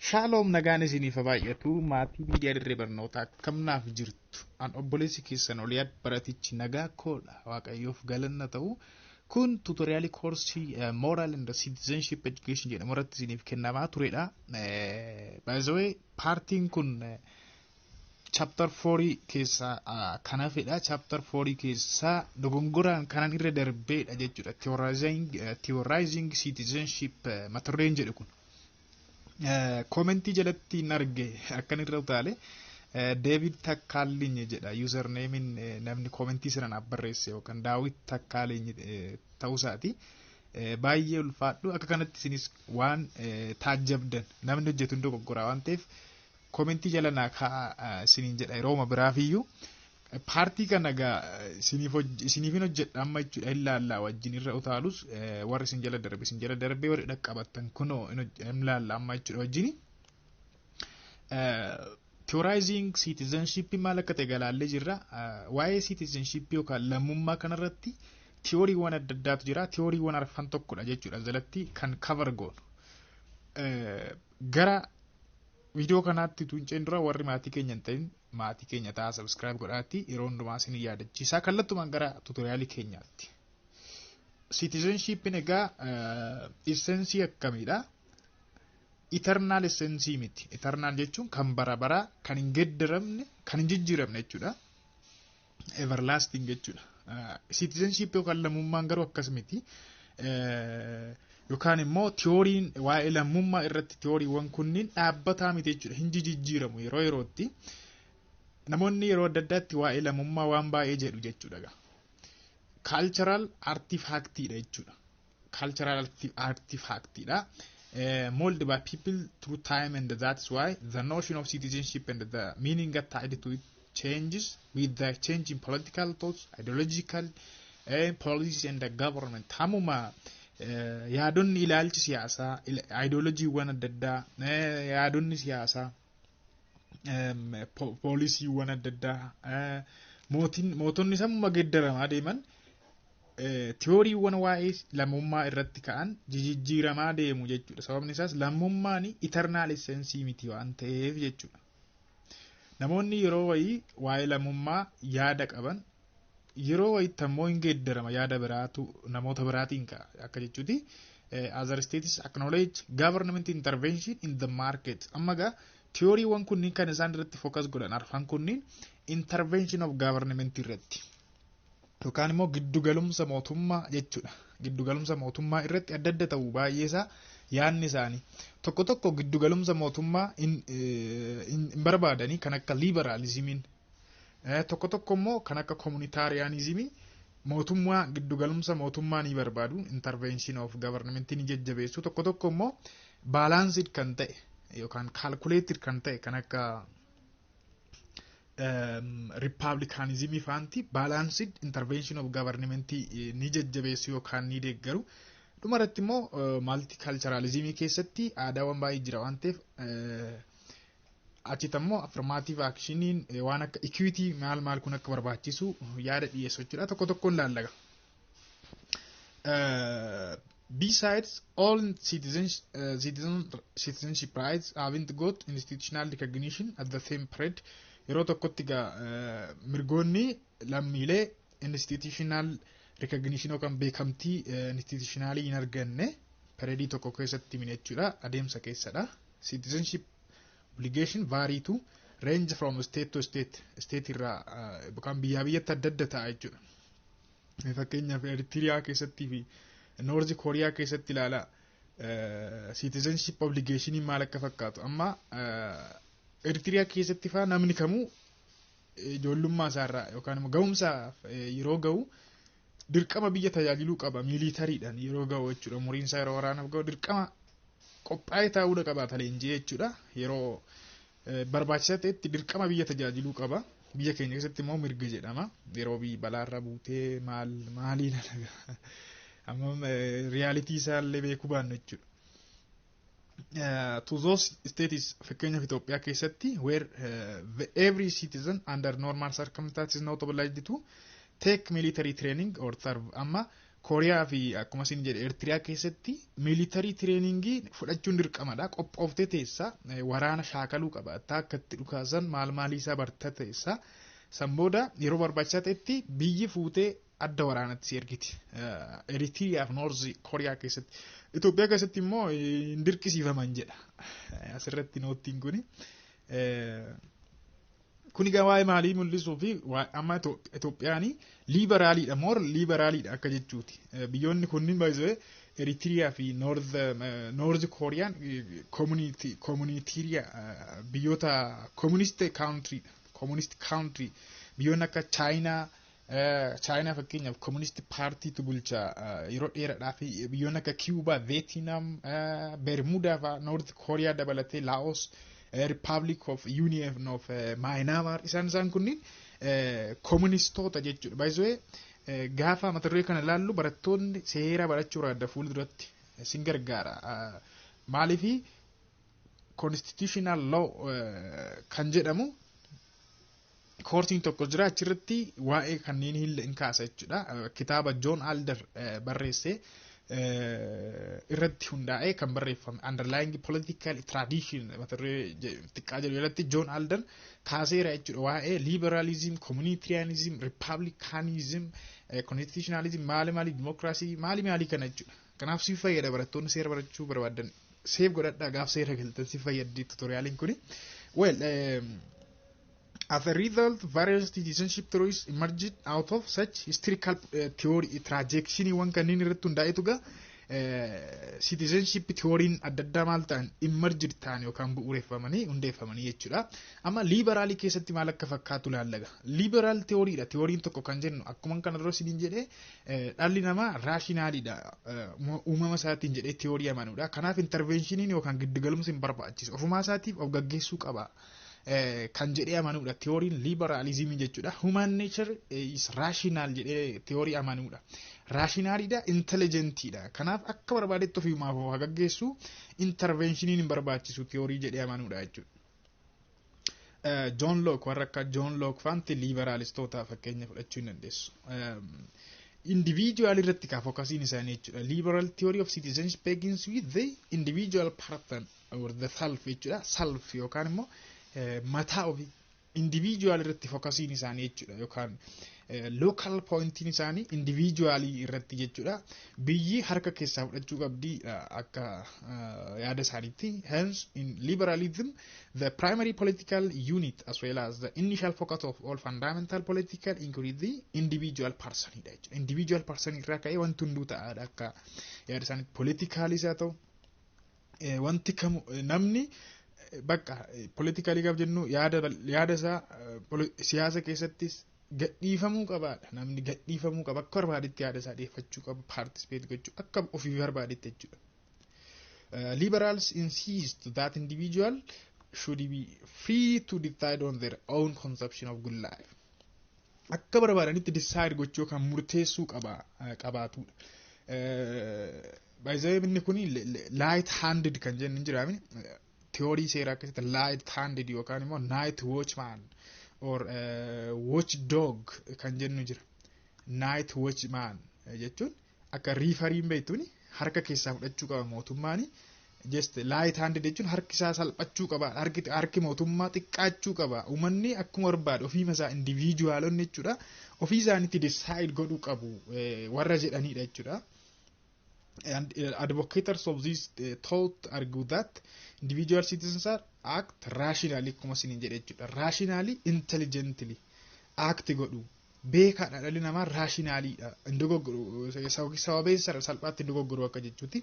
Shalom nagaan isiniif baay'atu maatii miidiyaa dirree barnootaa akkamnaaf jirtu an obboleessi keessan Oliyaad baratichi nagaa koodha waaqayyoof galanna ta'u kun tutoriaalii koorsii moral and citizenship education jedhamu irratti isiniif kennamaa turedha. By the way partiin kun chapter 4 keessa kana fedha. Chapter 4 keessa dogongoraan kanan irra darbeedha jechuudha. Theorizing citizenship mata dureen jedhu kun. Commenti jalatti narge akkan irra utaale David Takkaalinyi jedha username namni commenti sana barreesse yookaan Daawit Takkaalinyi ta'uusaati. Baay'ee ulfaadhu akka kanatti isinis waan taajjabdan namni hojjetu dogoggora waan ta'eef commenti jala naa kaa isiniin jedha yeroo biraafiyyuu partii kana gaa isiniif hojjedha amma jechuudha ilaallaa wajjin irra utaalus warri isin jala darbe warri dhaqqabatan kunoo ilaallaa amma jechuudha wajjin. Theorizing citizenship maal akka ta'e galaallee jirra. Waa'ee citizenship yookaan lammummaa kanarratti tiyooriiwwan adda addaatu jira. Tiyooriiwwan arfan tokkodha jechuudha jalatti kan cover goonu. Gara video kanaatti tuunceen dura warri maatii keenya hin ta'in maatii keenya ta'a subscribe godhaatti yeroo hundumaa isin yaadachiisa kallattumaan gara tutoriaalii keenyaatti. Citizenship egaa essensii akkamiidha? Eternal essensii miti. Eternal jechuun kan bara bara kan hin geddaramne kan hin jijjiiramne jechuudha. Everlasting jechuudha. Citizenship yookaan lammummaan garuu akkas miti. Yookaan immoo tiyooriin waa'ee lammummaa irratti tiyooriiwwan kunniin dhaabbataa miti jechuudha. Hin jijjiiramu yeroo yerootti. Namoonni yeroo adda addaatti waa'ee lammummaa waan baay'ee jedhu jechuudha. Cultural artifactidha jechuudha. Cultural artifactidha. Molded by people through time, and that is why the notion of citizenship and the meaning tied to it changes with the change in political thoughts, ideological policies and the government. Hamuma yaadonni ilaalchi siyaasaa, ideologiiwwan adda addaa, yaadonni siyaasaa, poolisiiwwan adda addaa, mootonni sammuma geeddaramaa deeman tiyooriiwwan waa'ee lammummaa irratti ka'an jijjiiramaa deemu jechuudha. Sababni isaas lammummaan eternal essensii miti waan ta'eef jechuudha. Namoonni yeroo wayii waa'ee lammummaa yaada qaban yeroo wayiitti ammoo hin geeddarama yaada biraatu namoota biraatiin ka'a akka jechuuti. Other states acknowledge government intervention in the market. Amma gaa tiyooriiwwan kunniin kan isaan irratti focus godhan arfan kunniin intervention of government irratti. Yookaan immoo giddugalumsa mootummaa jechuudha. Giddugalumsa mootummaa irratti adda adda ta'uu baay'eesaa yaadni isaanii. Tokko tokko giddugalumsa mootummaa hin barbaadanii kan akka liberalismiin. Tokko tokko immoo kan akka communitarianismii mootummaa giddugalumsa mootummaa ni barbaadu. Intervention of government ni jajjabeessu. Tokko tokko immoo balanced kan ta'e yookaan calculated kan ta'e kan akka Republicanism faanti balanced intervention of government ni jajjabeessu yookaan ni deeggaru. Dhumarratti immoo multiculturalism keessatti aadaawwan baay'ee jira waan ta'eef achitti immoo affirmative actioniin waan akka equity maal kun akka barbaachisu yaada dhiyeessu jechuudha. Tokko tokkoon laallaga. Besides all citizenship rights haven't got institutional recognition at the same period. Yeroo tokkotti mirgoonni lammiilee institutional recognition yookaan beekamtii institutionalii hin arganne periodii tokko keessatti jechuudha adeemsa keessadha. Citizenship obligation vary to range from state to state. State irraa yookaan biyyaa biyyatti adda adda ta'a jechuudha. Fakkeenyaaf Eritiriyaa keessatti fi North Korea keessatti ilaala citizenship obligation maal akka fakkaatu. Amma Eritiriyaa keessatti faa namni kamuu ijoollummaa isaarraa yookaan immoo ga'umsaaf yeroo ga'u dirqama biyya tajaajiluu qaba miilitariidhaan yeroo ga'u jechuudha. Umuriin isaa yeroo waraanaaf ga'u dirqama qophaa'ee taa'uu qaba leenjii jechuudha. Yeroo barbaachisaa ta'etti dirqama biyya tajaajiluu qaba. Biyya keenya keessatti immoo mirga jedhama. Yeroo balaarra buutee maaliin alaga amma realitii isaallee beekuu baannu jechuudha. To those states fakkeenyaaf Itoophiyaa keessatti where every citizen under normal circumstances not obliged to take military training or serve. Amma Kooriyaa fi akkuma isin jedhe Eertiriyaa keessatti military trainingii fudhachuun dirqamadha. Qophooftee teessa waraana shaakaluu qabaata akka itti dhukaasan maalii isaa barta teessa. San booda yeroo barbaachisaa ta'etti biyyi fuutee adda waraanatti si ergiti. Eertiriyaa fi Noorz Kooriyaa keessatti. Itoophiyaa keessatti immoo hin dirqisiifaman jedha. Asirratti noottiin kuni. Kuni waa'ee maalii mul'isuu fi amma Itoophiyaan liberaaliidha liberaaliidha akka jechuuti. Biyyoonni kunniin baay'ee Eritiriyaa fi North Korean communitarian biyyoota communist country biyyoonni akka China fakkeenyaaf communist party tu bulcha yeroo dheeraadhaaf biyyoonni akka Cuba, Vietnam, Bermuda fa North Korea dabalatee Laos, Republic of Union of Myanmar isaan kunniin kommunistoota jechuudha. Baay'ee gaafa mata duree kana ilaallu barattoonni seera barachuu barbaadda fuulduratti sin gargaara. Maaliif constitutional law kan jedhamu koortiin tokko jira achirratti waa'ee kanneen hin kaasa jechuudha. Kitaaba John Alder barreesse irratti hundaa'ee kan barreeffame underlying political tradition mata duree xiqqaa jedhu irratti John Alder kaaseera jechuudha. Waa'ee liberalism, communitarianism, republicanism, constitutionalism, maali democracy maali kana jechuudha. Kanaaf si fayyada barattoonni seera barachuu barbaadan seef godhadhaa gaaf seera galtan si fayyaddi tutorialiin kuni. As a result, various citizenship theories emerged out of such historical theory trajectory kanneen irratti hundaa'etu citizenship theory adda addaa maal ta'an emerged ta'an yookaan hundeeffamanii jechuudha. Amma liberaalii keessatti maal akka fakkaatu laallaga. Liberal theoryidha. Theoryin tokko kan jennu akkuma kana dura isin jedhee dhalli namaa rationalidha. Uumama isaatiin jedhee theory amanuudha. Kanaaf interventioniin yookaan giddugalumsi hin barbaachisu. Ofumaa isaatiif of gaggeessuu qaba. Kan jedhee amanuudha. Theoryin liberalism jechuudha. Human nature is rational jedhee theory amanuudha. Rationalidha, intelligentidha. Kanaaf akka barbaadetti ofiimaaf of gaggeessu interventioniin hin barbaachisu theory jedhee amanuudha jechuudha. John Locke warra akka John Locke faanti liberalistoota fakkeenya fudhachuu hin dandeessu. Individual irratti ka focusing isaanii jechuudha. Liberal theory of citizenship begins with the individual person or the self jechuudha. Self yookaan immoo mataa ofii individual irratti focusing isaanii jechuudha yookaan local pointiin isaanii individually irratti jechuudha. Biyyi harka keessaa fudhachuu qabdi akka yaada isaaniitti. Hence in liberalism the primary political unit as well as the initial focus of all fundamental political include the individual person jechuudha. Individual person irraa ka'ee wanti hunduu ta'aadha akka yaada isaaniitti. Politically haa ta'u wanti kamu namni bakka politically gaaf jennu yaada isaa siyaasa keessattis gadhiifamuu qabaadha. Namni gadhiifamuu qaba akka barbaadetti yaada isaa dhiyeeffachuu qaba, participate gochuu akka ofii barbaadetti jechuudha. Liberals insist that individual should be free to decide on their own conception of good life. Akka barbaadanitti decide gochuu kan murteessuu qabaatudha. Baay'ee inni kun light handed kan jennu hin jiraamne theory seeraa keessatti light handed yookaan immoo night watchman or watchdog kan jennu jira. Night watchman jechuun akka reeferiin beektuuni harka keessaa fudhachuu qaba mootummaani. Just light handed jechuun harki isaa salphachuu qaba. Harki mootummaa xiqqaachuu qaba. Uummanni akkuma barbaadu ofii isaa individualonni jechuudha. Ofii isaaniitti decide godhuu qabu warra jedhanidha jechuudha. And advocates of this thought argue that individual citizens act rationally kuma sinin jedhe jechuudha. Rationally, intelligently act godhu. Beekaadha dhalli namaa rationallyidha. Indogoggoru sababeessa salphaatti indogoggoru akka jechuuti.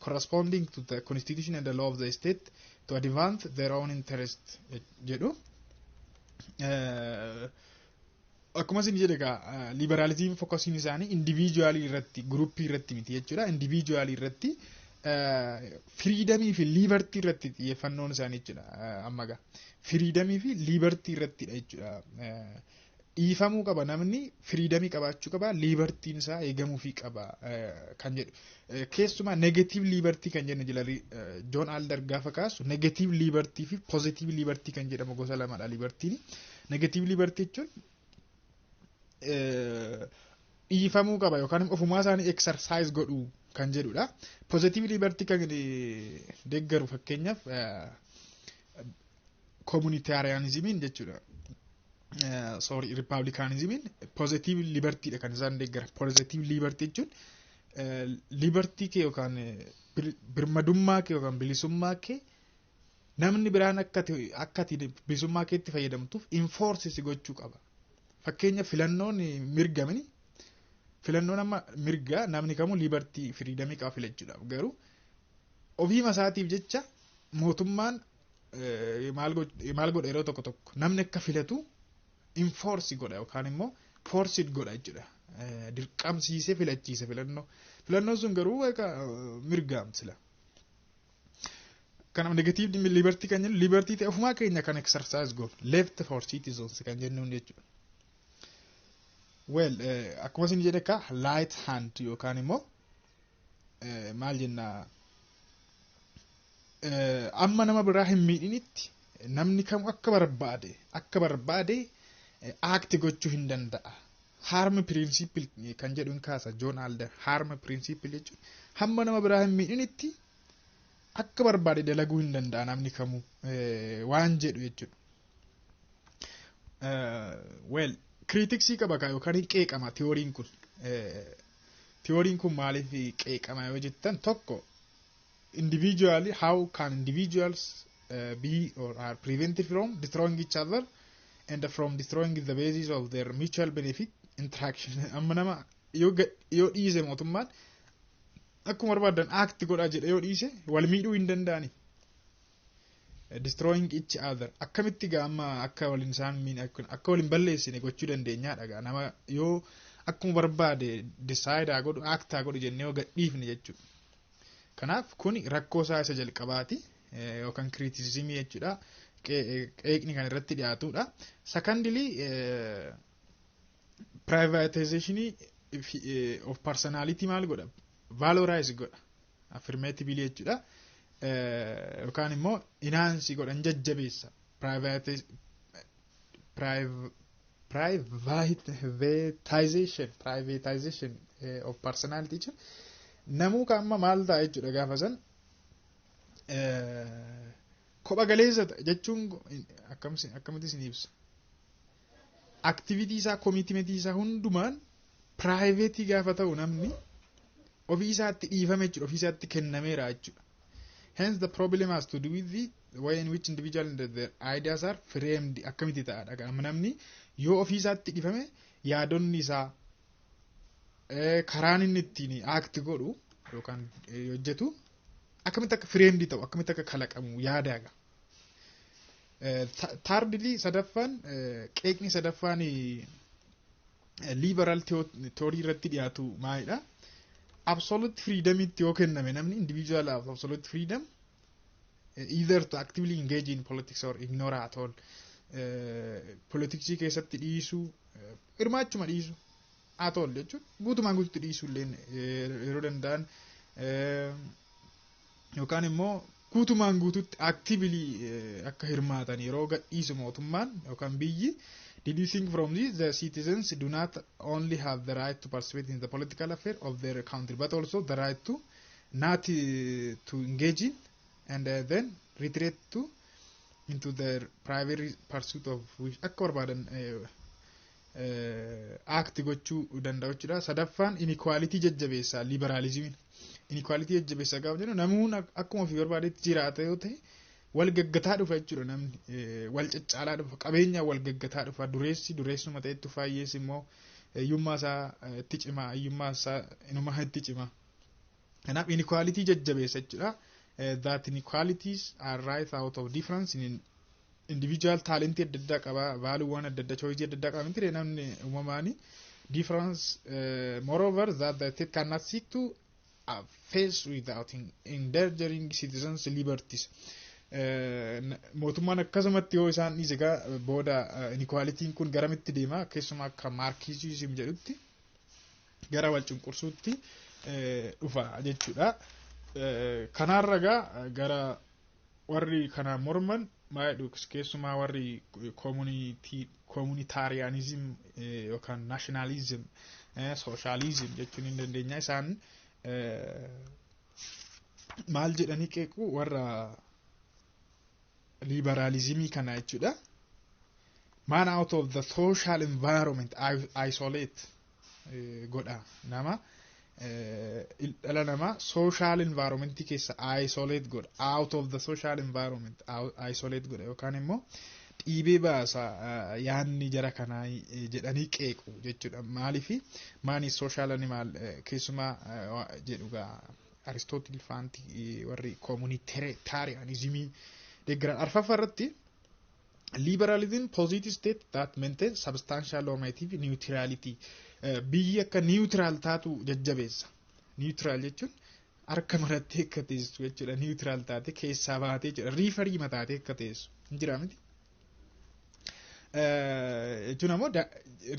Corresponding to the constitution and the law of the state to advance their own interest jedhu. Akkuma isin jedhe egaa liberalism focusing isaanii individual irratti groupii irratti miti jechuudha. Individual irratti freedom fi liberty irratti xiyyeeffannoon isaanii jechuudha. Amma egaa freedom fi liberty irrattidha jechuudha. Dhiifamuu qaba namni freedom qabaachuu qaba, liberty isaa eegamuu fi qaba kan jedhu. Keessumaa negative liberty kan jennu jila John Alder gaafa kaasu negative liberty fi positive liberty kan jedhamu gosa lamadha liberty. Negative liberty jechuun dhiifamuu qaba yookaan ofumaa isaanii exercise godhu kan jedhudha. Positive liberty kan deeggaru fakkeenyaaf communitarianismiin jechuudha. Sorry, Republicanismiin positive liberty dha kan isaan deeggaran. Positive liberty jechuun liberty kee yookaan birmadummaa kee yookaan bilisummaa kee namni biraan akkati bilisummaa keetti fayyadamtuuf enforce gochuu qaba. Fakkeenyaaf filannoon mirgamini. Filannoon amma mirga namni kamuu liberty freedom qaba filachuudhaaf garuu ofii masaatiif jecha mootummaan maal godha yeroo tokko namni akka filatu enforce godha yookaan immoo forced godha jechuudha. Dirqamsiisee filachiise filannoon sun garuu mirgaamsila. Kana negative liberty kan jennu liberty ta'e ofumaa keenya kan exercise godhu left for citizens kan jennuun jechuudha. Well, akkuma isin jedhe ka light hand yookaan immoo maal jenna amma nama biraa hin miidhinitti namni kam akka barbaade act gochuu hin danda'a. Harm principle kan jedhuun kaasa John Alden harm principle jechuun hamma nama biraa hin miidhinitti akka barbaade dalaguu hin danda'a namni kamuu waan jedhu jechuudha. Well, critics qaba ka yookaan qeeqama theory kun. Theory kun maaliif qeeqama yoo jettan tokko individually how can individuals be or are prevented from destroying each other and from destroying the basis of their mutual benefit interaction. Amma nama yoo dhiise mootummaan akkuma barbaadan act godha jedhe yoo dhiise wal miidhuu hin danda'ani. Destroying each other akkamitti gaama akka waliin isaan akka waliin balleessine gochuu dandeenyaadha nama yoo akkuma barbaade decide godhu act godhu jennee yoo gadhiifne jechuudha. Kanaaf kun rakkoo isa jalqabaati yookaan criticism jechuudha. Qeeqni kan irratti dhiyaatudha. Secondly, privatization of personality maal godha? Valorize godha. Affirmatively jechuudha. Yookaan immoo enhance godhan jajjabeessa. Privatization of personality jechuudha. Namuu kamma maal ta'a jechuudha gaafa san kopha galeessa jechuun akkamitti isin ibsa. Activity isaa commitment isaa hundumaan private gaafa ta'u namni ofii isaatti dhiifame jechuudha ofii isaatti kennameera jechuudha. Hence the problem has to do with the way in which individual and their ideas are framed. Akkamitti ta'adha namni yoo ofii isaatti dhiifame yaadonni isaa karaan inni ittiin act godhu yookaan hojjetu akkamitti akka framed ta'u akkamitti akka kalaqamu yaadaaga. Thirdly sadaffaan qeeqni sadaffaan liberal theory irratti dhiyaatu maalidha? Absolute freedom itti yoo kenname namni individual have absolute freedom either to actively engage in politics or ignore at all. Politics keessatti dhiisuu hirmaachuma dhiisu at all jechuudha. Guutumaan guututti dhiisuu illee yeroo danda'an yookaan immoo guutumaan guututti actively akka hirmaatan yeroo gadhiisu mootummaan yookaan biyyi. Did you think from this the citizens do not only have the right to participate in the political affair of their country but also the right to not to engage in and then retreat into their private pursuit of which akka barbaadan act gochuu danda'u jechuudha. Sadaffaan inequality jajjabeessa liberalism. Inequality jajjabeessa gaafa jennu namoonni akkuma ofii barbaadetti jiraata yoo ta'e wal gaggataa dhufa jechuudha namni wal caccaalaa dhufa qabeenya wal gaggataa dhufa dureessuma ta'etti faayyees immoo hiyyummaa isaa itti cimaa hiyyummaa isaa inuma itti cimaa. Kanaaf inequality jajjabeessa jechuudha. That inequalities are right out of difference in individual talent adda addaa qaba valuewwan adda addaa choice adda addaa qaba miti namni uumamaani difference moreover that the state cannot seek to face without endangering citizens liberties. Mootummaan akkasumatti yoo isaan dhiise booda inequality'n kun garamitti deema keessumaa akka marxism jedhutti gara wal cunqursuutti dhufa jechuudha. Kanarra gara warri kana morman maayidhu keessumaa warri communitarianism yookaan nationalism socialism jechuun hin dandeenya isaan maal jedhanii qeequ warra liberalismii kana jechuudha. Man out of the social environment isolate godha nama dhala nama social environment keessa isolate godha out of the social environment isolate godha yookaan immoo dhiibee baasa yaanni jara kanaa jedhanii qeequ jechuudha. Maaliifi maani social animal keessumaa jedhugaa Aristotle faanti warri communitarianismii deeggaran arfaffaa irratti liberalism positive state that maintains substantial normative neutrality biyyi akka neutral taatu jajjabeessa. Neutral jechuun harka maratti akka teessu jechuudha. Neutral taate keessaa baatee jira riifarii mataatee akka teessu hin jira miti. Jechuun ammoo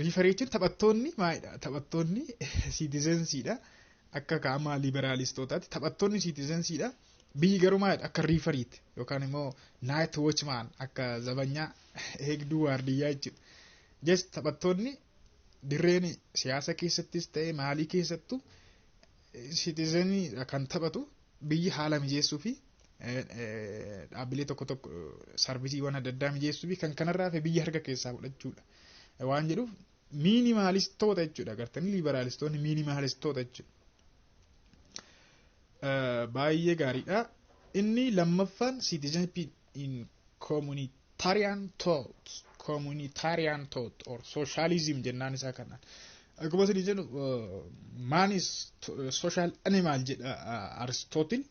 riifarii jechuun taphattoonni maalidha? Taphattoonni citizensiidha. Akka qaama liberalistootaatti taphattoonni citizensiidha. Biyyi garuu maalidha? Akka riifariiti yookaan immoo night watchman akka zabanyaa eegduu waardiyyaa jechuudha. Just taphattoonni dirreen siyaasa keessattis ta'e maalii keessattuu citizenii kan taphatu biyyi haala mijeessuu fi dhaabbilee tokko tokko sarvisiiwwan adda addaa mijeessuu fi kan kanarraa fi biyya harka keessaa fudhachuudha. Waan jedhuuf miinimaalistoota jechuudha. Agartanii liberaalistoonni miinimaalistoota jechuudha. Baay'ee gaariidha. Inni lammaffaan citizenship in communitarian thought or socialism jennaan isaa kanaan. Akkuma isin jedhu man is social animal jedha Aristotle.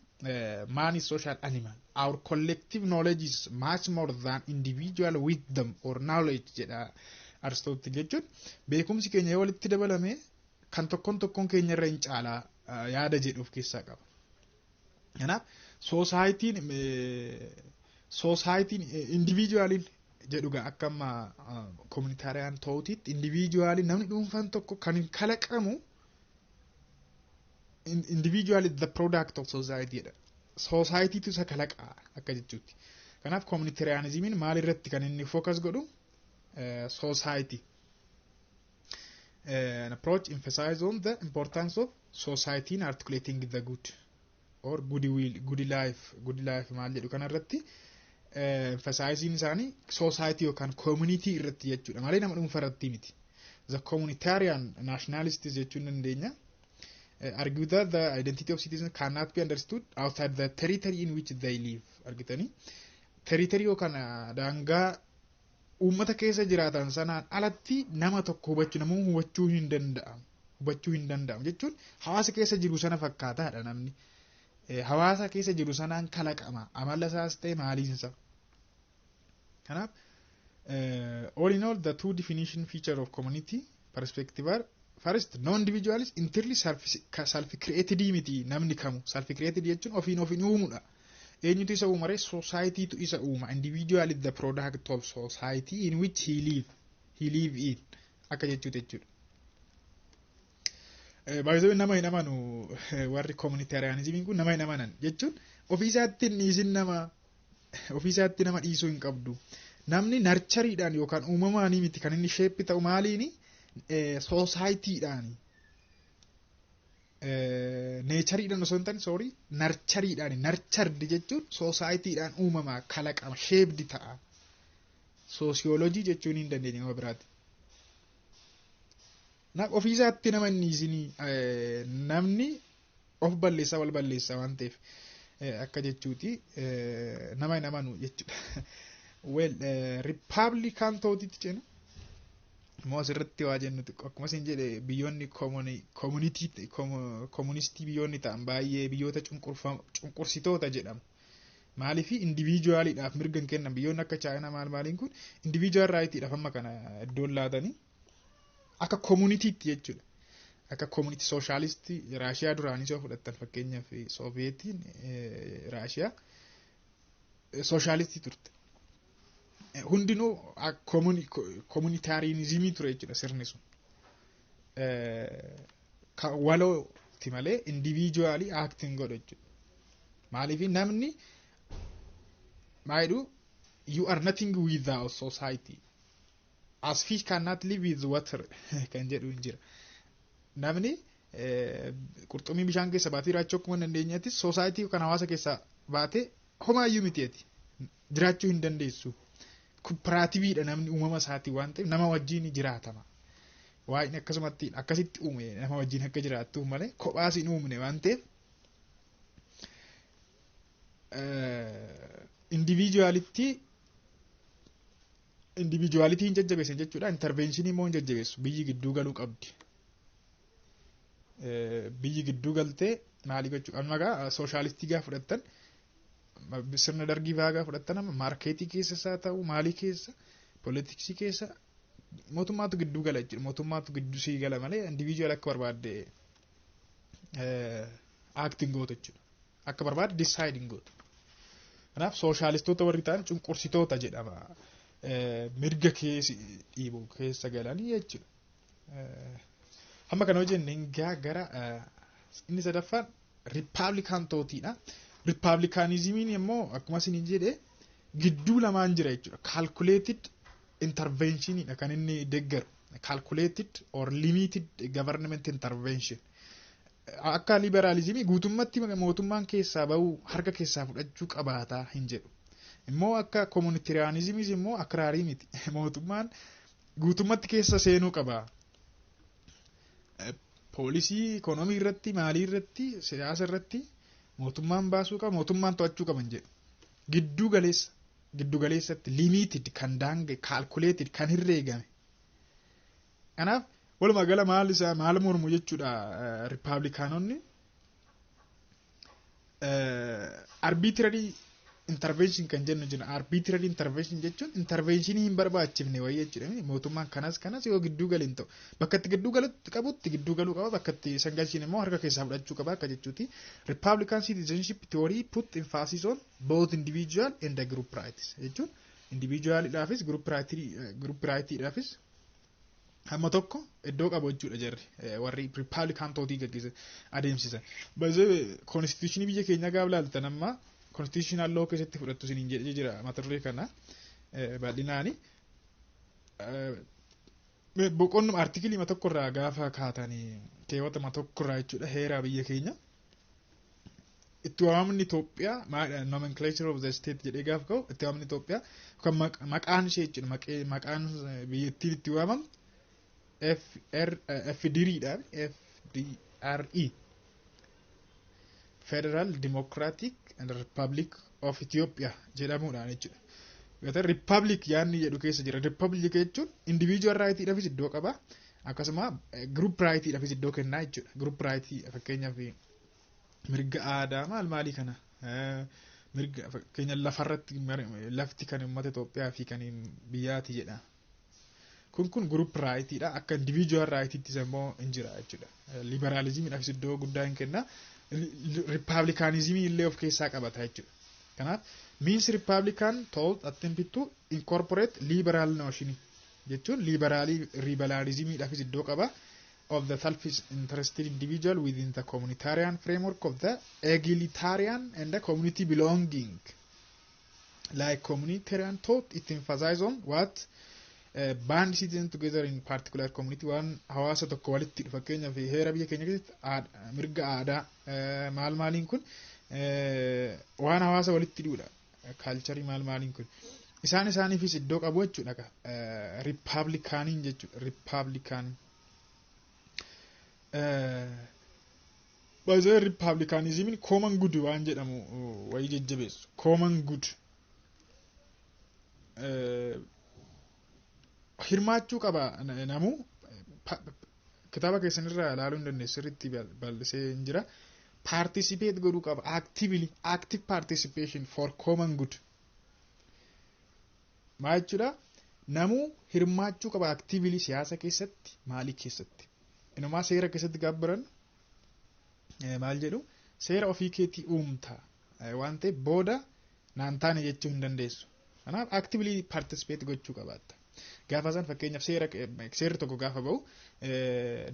Man is social animal. Our collective knowledge is much more than individual wisdom or knowledge jedha Aristotle jechuun beekumsi keenya walitti dabalame kan tokkoon keenya irra hin caalaa yaada jedhu of keessaa qaba. Kanaaf society'n individualin jedhuga akkama communitarian thought'itti individualin namni dhuunfaan tokko kan kalaqamu individual is the product of society jedha. Society tu isa kalaqa akka jechuutti. Kanaaf communitarianismin maal irratti kan inni focus godhu society. An approach emphasizes on the importance of society in articulating the good or good life maal jedhu kanarratti emphasizing isaanii society yookaan community irratti jechuudha. Malee nama dhuunfaa irratti miti. The communitarian nationalists jechuun dandeenya. Argue that the identity of citizens cannot be understood outside the territory in which they live. Argitanii territory yookaan daangaa uummata keessa jiraatan sanaan alatti nama tokko hubachuu hin danda'amu jechuun hawaasa keessa jiru sana fakkaataadha namni. Hawaasa keessa jiru sanaan kalaqama amala isaas ta'e maaliinsa. Kanaaf all in all the two definition feature of community perspective are first non-individualist entirely self-created miti namni kamu self-created jechuun ofiin uumuudha. Eenyutu isa uumare society tu isa uuma. Individual is the product of society in which he live in akka jechuudha. Baay'ee nama hin amanu warri communitarianism kun nama hin amanan jechuun ofiisaatti nama dhiisuu hin qabdu. Namni narchariidhaan yookaan uumamaanii miti kan inni shape ta'u maaliini societyidhaan natureidhaan osoo hin taane nurtured jechuun societyidhaan uumamaa kalaqama shaped ta'a. Sociology jechuun hin dandeenye nama biraati. Naaf ofiisaatti nama inni isinii namni of balleessa wal balleessa waan ta'eef akka jechuuti nama hin amanu jechuudha. Well Republican thought'itti ceena. Moo asirratti waa jennuti akkuma isin jedhe biyyoonni communistii biyyoonni ta'an baay'ee biyyoota cunqursitoota jedhamu. Maaliifi individualidhaaf mirga hin kennan biyyoonni akka China maaliin kun individual rightidhaaf amma kana iddoon laatanii akka communitytti jechuudha. Akka community socialist Raashiyaa duraanii soo fudhattan fakkeenyaaf Sovietiin Raashiyaa socialistii turte. Hundinuu communitarianismii ture jechuudha sirni sun. Walooti malee individually acting godhu jechuudha. Maaliifi namni you are nothing without society. As fish cannot live with water kan jedhu hin jira. namni qurxummii bishaan keessa baatee jiraachuu akkuma dandeenyatti soosaayitii kan hawaasa keessa baatee homaayyuu miti'eeti jiraachuu hin dandeessu. Kooperaatiiviidha namni uumama isaatii waan ta'eef nama wajjin jiraatama. Waa'een akkasumatti akkasitti uume nama wajjin akka jiraattu malee kophaas hin uumne waan ta'eef individualitii hin jajjabeessan jechuudha. Interventionii immoo hin jajjabeessu. Biyyi gidduu galuu qabdi. Biyyi gidduu galtee maali gochuu qabna gaa sooshaalistii gaa fudhattan sirna dargii faagaa fudhattan amma maarkeetii keessa isaa ta'u maalii keessa poolitiksii keessa mootummaatu gidduu gala jechuudha. Mootummaatu gidduu sii gala malee individual akka barbaadde acting gootu jechuudha. Akka barbaadde deciding gootu. Kanaaf sooshaalistoota warri ta'an cunqursitoota jedhama. Mirga dhiibu keessa galanii jechuudha. Hamma kana hojjenne hingaa gara inni sadaffaan riippaabilikaantootiidha. Republicanismiin immoo akkuma isin jedhe gidduu lamaan jira jechuudha. Calculated interventionidha kan inni deeggaru. Calculated or limited government intervention. Akka liberalismii guutummaatti mootummaan keessaa bahu harka keessaa fudhachuu qabaataa hin jedhu. Immoo akka communitarianismis immoo akraarii miti. Mootummaan guutummaatti keessa seenuu qaba. Poolisii, ikonomii irratti, maalii irratti, siyaasa irratti mootummaan baasuu qaba, mootummaan to'achuu qaban jedhu. Giddu galeessatti limited kan daange, calculated kan herreegame. Kanaaf walumaa gala maal mormu jechuudha Ripaabilikaanonni. Arbitrary intervention kan jennu jira. Arbitrary intervention jechuun interventionii hin barbaachifne wayii jechuudha. Mootummaan kanas yoo gidduu galin ta'u bakka itti gidduu qabutti gidduu galuu qaba, bakka itti sangalchiin immoo harka keessaa fudhachuu qaba akka jechuuti. Republican citizenship theory put emphasis on both individual and the group rights jechuun individualidhaafis group rightidhaafis hamma tokko iddoo qabu jechuudha jarri warri Republican tootii gaggeessan adeemsisan. Bazee constitution biyya keenya gaaf laaltan amma constitutional law keessatti fudhattu siniin jedhee jira mata duree kana bal'inaani. Boqonnuma artikilii ma tokkorraa gaafa kaatanii keewwata ma tokkorraa jechuudha heeraa biyya keenya. Itti waamamni Itoophiyaa nomenclature of the state jedhee gaafa ka'u itti waamamni Itoophiyaa kan maqaan ishee jechuudha maqaan biyyattiin itti waamamu FDR'dha. FDRE Federal Democratic and Republic of Ethiopia jedhamuudhaan jechuudha. Gata Republic yaanni jedhu keessa jira. Republic jechuun individual rightidhaafis iddoo qaba. Akkasuma group rightidhaafis iddoo kennaa jechuudha. Group right fakkeenyaaf mirga aadaa maalii kana mirga fakkeenya lafarratti lafti kan uummata Itoophiyaa fi kan biyyaati jedha. Kun group rightidha. Akka individual rightittis immoo hin jira jechuudha. Liberalismidhaafis iddoo guddaa hin kenna. Republicanism illee of keessaa qabata jechuudha. Kanaaf means Republican told attempt to incorporate liberal notion jechuun liberalismidhaafis iddoo qaba of the self-interested individual within the communitarian framework of the egalitarian and the community belonging. Like communitarian thought, it emphasizes on what band citizens together in particular community waan hawaasa tokko walitti fakkeenyaaf heera biyya keenya keessatti mirga aadaa maaliin kun waan hawaasa walitti hidhuudha. Culture maaliin kun isaaniifis iddoo qabu jechuudha. Republicaaniin jechuudha. Republican bazee Republicanismiin common good waan jedhamu wayii jajjabeessu. Common good hirmaachuu qaba namu kitaaba keessanirraa ilaaluu hin dandeessu sirriitti bal'isee hin jira. Participate godhuu qaba active participation for common good. Maal jechuudha? Namu hirmaachuu qaba actively siyaasa keessatti maalii keessatti. Inumaa seera keessatti gaabbiran maal jedhu seera ofii keetii uumta waan ta'eef booda naan taane jechuu hin dandeessu. Kanaaf actively participate gochuu qabaata. Gaafa san fakkeenyaaf seerri tokko gaafa bahu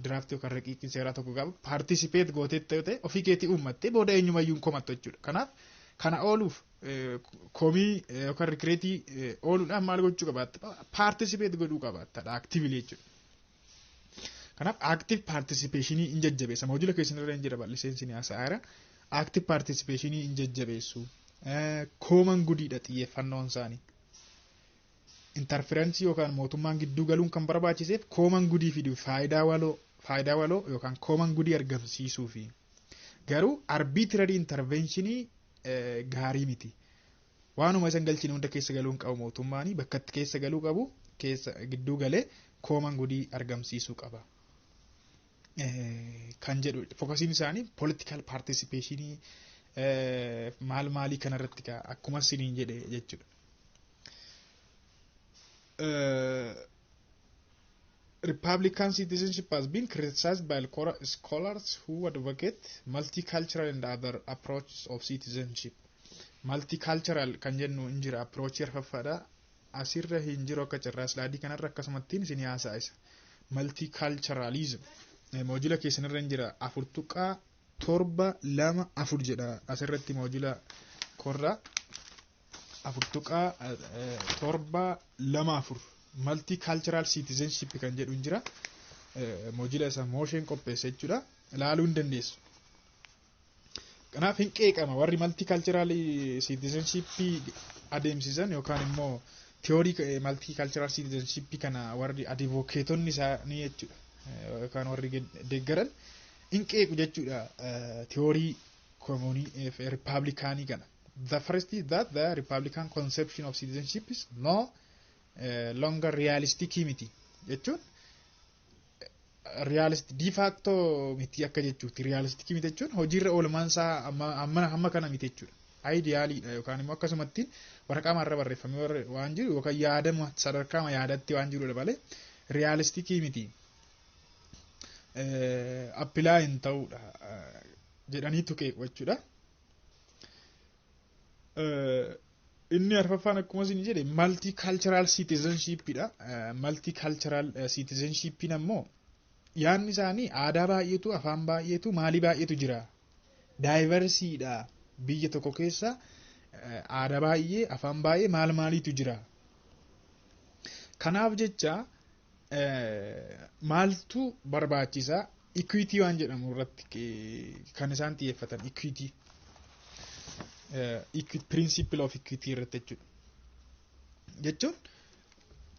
draft yookaan raqiiqni seeraa tokko gaafa participate gootee ta'e ofii keetii uummattee booda eenyumayyuu hin komattu jechuudha. Kanaaf kana ooluuf komii yookaan rikreetii ooluudhaan maal gochuu qabaatta? Participate godhuu qabaatta actively jechuudha. Kanaaf active participation in jajjabeessa. Moojila keessanirra hin jira bal'iseen siyaasaa active participation in jajjabeessu. Common goodidha xiyyeeffannoon isaanii. Interference yookaan mootummaan gidduu galuun kan barbaachiseef common goodii fiduu faayidaa waloo yookaan common goodii argamsiisuu fi garuu arbitrary interventionii gaarii miti. Waanuma isan galchine hunda keessa galuun qabu mootummaanii bakka itti keessa galuu qabu keessa gidduu galee common goodii argamsiisuu qaba. Kan jedhu fokasiin isaanii political participationii maalii kanarratti akkuma siniin jedhe jechuudha. Republican citizenship has been criticized by scholars who advocate multicultural and other approaches of citizenship. Multicultural kan jennu hin jira approach arfaffaadha. Asirra hin jiru akka carraa slaadii kanarra akkasumattiin isin haasa'isa. Multiculturalism. Moojila keessanirra hin jira 4.724 jedha asirratti moojila korra 4.724 multicultural citizenship kan jedhu hin jira moojila isa motion qopheessa jechuudha ilaaluu hin dandeessu. Kanaaf hin qeeqama warri multicultural citizenship adeemsisan yookaan immoo theory multicultural citizenship kana warri advocateonni isaanii jechuudha. Yookaan warri deeggaran hin qeequ jechuudha theory republicanii kana. The first is that the Republican conception of citizenship is no longer realistic miti jechuun realistic de facto miti akka jechuuti realistic miti jechuun hojiirra oolmaan isaa amma kana miti jechuudha. Ideally yookaan immoo akkasumatti waraqaa marra barreeffamee waan jiru yookaan yaadama sadarkaa yaadatti waan jiru dabalee realistic miti. Appilaa hin ta'uudha jedhaniitu qeequ jechuudha. Inni arfaffaan akkuma isin jedhe multicultural citizenship dha. Multicultural citizenship ammoo yaanni isaanii aadaa baay'eetu afaan baay'eetu maalii baay'eetu jira. Diversity dha. Biyya tokko keessa aadaa baay'ee afaan baay'ee maaliitu jira. Kanaaf jecha maaltu barbaachisa equity waan jedhamu irratti kan isaan xiyyeeffatan equity. Principle of equity irratti jechuun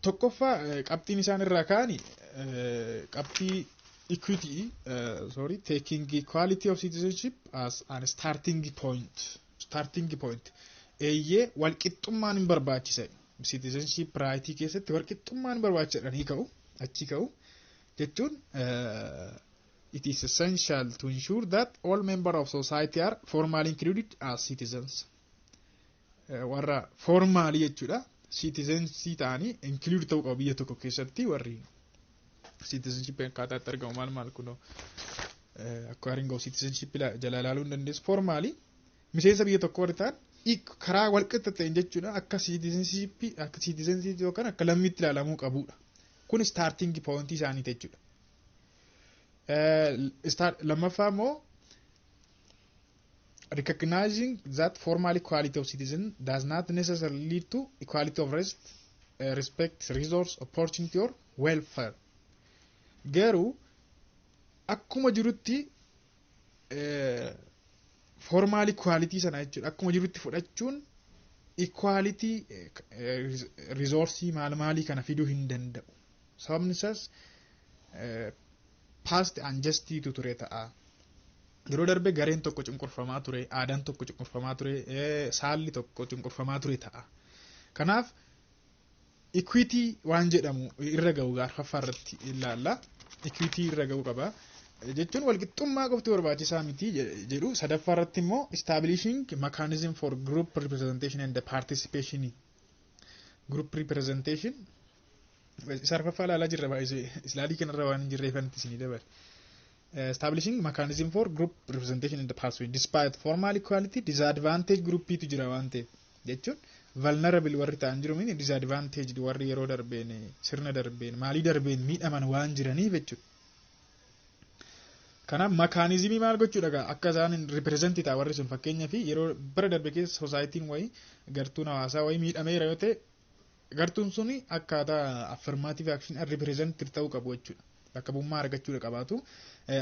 tokkoffaa qabxiin isaan irraa ka'anii qabxii equity taking equality of citizenship as an starting point eeyyee walqixxummaan hin barbaachisa citizenship right keessatti walqixxummaan barbaachisadhanii ka'u achi ka'u jechuun it is essential to ensure that all members of society are formally included as citizens. Warra formally jechuudha citizenship ta'anii include ta'uu qabu biyya tokko keessatti warri citizenship akkaataatti argamu maal kunoo akka haringoo citizenship jala ilaaluu hin dandeessu formally miseensa biyya tokko warri ta'an karaa walqixa ta'een jechuudha akka citizenship yookaan akka lammiitti ilaalamuu qabudha. Kun starting point isaanii jechuudha. Lamaffaa immoo recognizing that formal equality of citizen does not necessarily lead to equality of respect, resource, opportunity or welfare. Garuu akkuma jirutti formal equality sana jechuudha akkuma jirutti fudhachuun equality resource maalii kana fiduu hin danda'u. Sababni isaas past injustice ture ta'a. Yeroo darbe gareen tokko cunqurfamaa ture, aadaan tokko cunqurfamaa ture, saalli tokko cunqurfamaa ture ta'a. Kanaaf equity waan jedhamu irra ga'u gaarfaffaa irratti ilaalla. Equity irra ga'u qaba. Jechuun walqixxummaa qofti barbaachisaa miti jedhu sadaffaa irratti immoo establishing mechanism for group representation and participation. Group representation sarfaffaa ilaalaa jirra baay'ee islaadii kanarra waan hin jirreeffanti isinii dabale. Establishing mechanism for group representation in the pathway despite formal equality disadvantage groupiitu jira waan ta'eef jechuun vulnerable warri ta'an jiru mini disadvantage warri yeroo darbeen sirna darbeen maalii darbeen miidhaman waan jiraniif jechuudha. Kanaaf mechanismii maal gochuudha akka isaan represent ta'a warri sun fakkeenyaaf yeroo bara darbe keessa society'n wayii gartuun hawaasaa wayii miidhameera yoo ta'e gartuun suni akkaataa affirmative action representative ta'uu qabu jechuudha. bakka bu'ummaa argachuu qabaatu.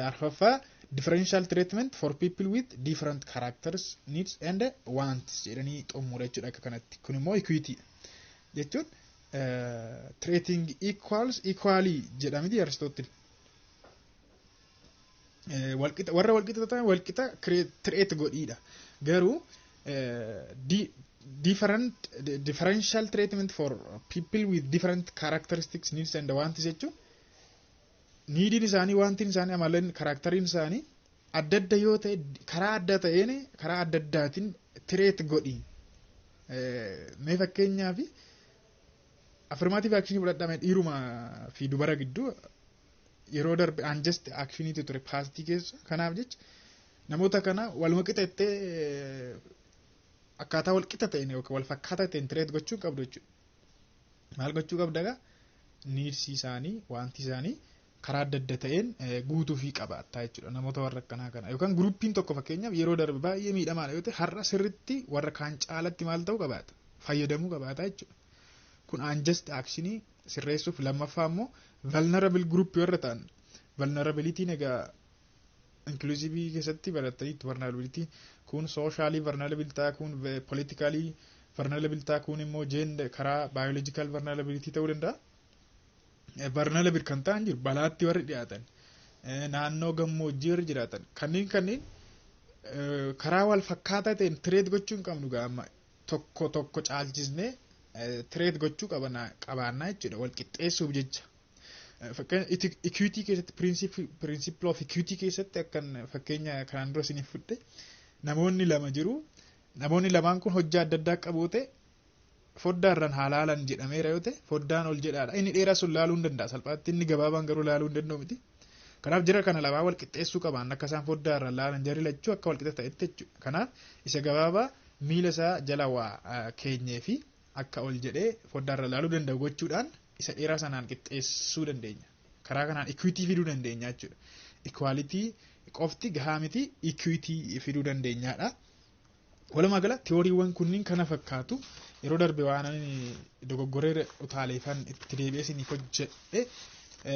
Arfaffaa differential treatment for people with different characters, needs and wants jedhanii xumura jechuudha akka kanatti. Kun immoo equity jechuun treating equals equally jedhamiti Aristotle. Warra walqixa ta'an walqixa treat godhiidha. Garuu differential treatment for people with different characteristics, needs and wants jechuun niidiin isaanii, wantiin isaanii, amaleen karaakteriin isaanii adda adda yoo ta'e karaa adda ta'een karaa adda addaatiin treat godhi. Mee fakkeenyaaf affirmative action fudhadhame dhiiruma fi dubara gidduu yeroo darbe unjust action ture paastii keessa. Kanaaf jecha namoota kana waluma qixattee akkaataa wal qixa ta'een yookaan wal fakkaataa ta'een treat gochuu qabdu jechuudha. Maal gochuu qabdaga? Needs isaanii, wanti isaanii karaa adda adda ta'een guutuu fi qabaattaa jechuudha. Namoota warra akkanaa kana yookaan guruppiin tokko fakkeenyaaf yeroo darbe baay'ee miidhamaadha yoo ta'e har'a sirritti warra kaan caalatti maal ta'uu qabaata? Fayyadamuu qabaata jechuudha. Kun unjust actionii sirreessuuf. Lammaffaa immoo vulnerable group warra ta'an. Vulnerability egaa inclusive keessatti barataniitu. Vulnerability kun socially vulnerable ta'a, kun politically vulnerable ta'a, kun immoo gender karaa biological vulnerability ta'uu danda'a. Vulnerable kan ta'an jiru balaatti warri dhiyaatan, naannoo gammoojjii warri jiraatan, kanneen karaa wal fakkaataa ta'een treat gochuu hin qabnu gaama tokko caalchisnee treat gochuu qabaannaa jechuudha wal qixxeessuuf jecha. Equity keessatti principle of equity keessatti akkan fakkeenya kanaan dura isiniif fudhe namoonni lama jiru. Namoonni lamaan kun hojjaa adda addaa qabu ta'e foddaarraan haalaalan jedhameera yoo ta'e foddaan ol jedhaadha. Inni dheeraa sun laaluu hin danda'a salphaatti, inni gabaabaan garuu laaluu hin danda'u miti. Kanaaf jira kana lamaa wal qixxeessuu qaban akka isaan foddaarraan laalan jarri lachuu akka wal qixa ta'etti jechuudha. Kanaaf isa gabaabaa miila isaa jala waa keenyee fi akka ol jedhee foddaarraan laaluu danda'u gochuudhaan isa dheeraa sanaan qixxeessuu dandeenya. Karaa kanaan equity fiduu dandeenya jechuudha. Equality qofti gahaa miti, equity fiduu dandeenyaadha. Walumaa gala tiyooriiwwan kunniin kana fakkaatu. Yeroo darbe waan ani dogoggoree utaaleefan itti deebi'ee isiniif hojjedhe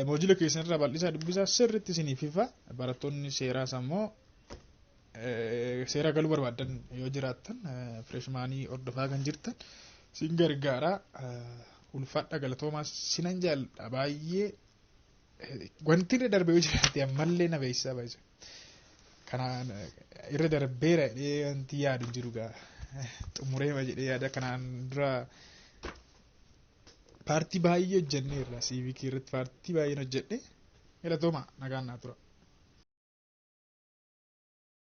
moojila keessanirraa bal'isaa dubbisaa sirriitti isiniif ifa. Barattoonni seeraas ammoo seera galuu barbaadan yoo jiraattan freshmaanii hordofaa kan jirtan sin gargaara. Ulfaadha, galatoomaas sinan jaalladha baay'ee. Wanti irra darbee yoo jiraate ammallee na beeksisaa baay'isa. Kanaan irra darbeera wanti yaadu jiru gaa xumureema jedhee yaada. Kanaan dura paartii baay'ee hojjenneerra, civic irratti paartii baay'een hojjedhe. Galatoomaa nagaan naa tura.